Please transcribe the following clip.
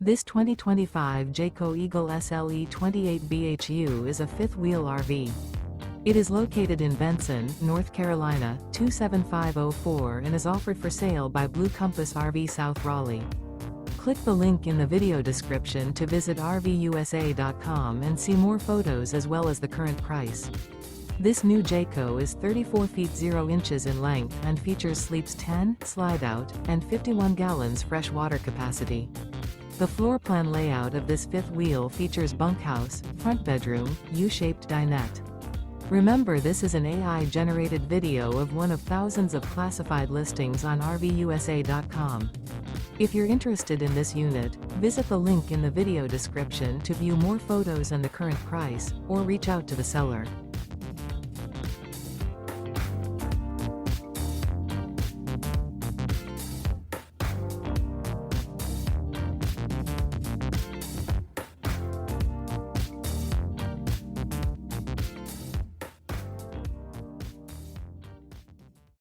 This 2025 Jayco Eagle SLE 28 BHU is a fifth-wheel RV. It is located in Benson, North Carolina, 27504 and is offered for sale by Blue Compass RV South Raleigh. Click the link in the video description to visit RVUSA.com and see more photos as well as the current price. This new Jayco is 34 feet 0 inches in length and features sleeps 10, slide-out, and 51 gallons fresh water capacity. The floor plan layout of this fifth wheel features bunkhouse, front bedroom, U-shaped dinette. Remember, this is an AI-generated video of one of thousands of classified listings on RVUSA.com. If you're interested in this unit, visit the link in the video description to view more photos and the current price, or reach out to the seller.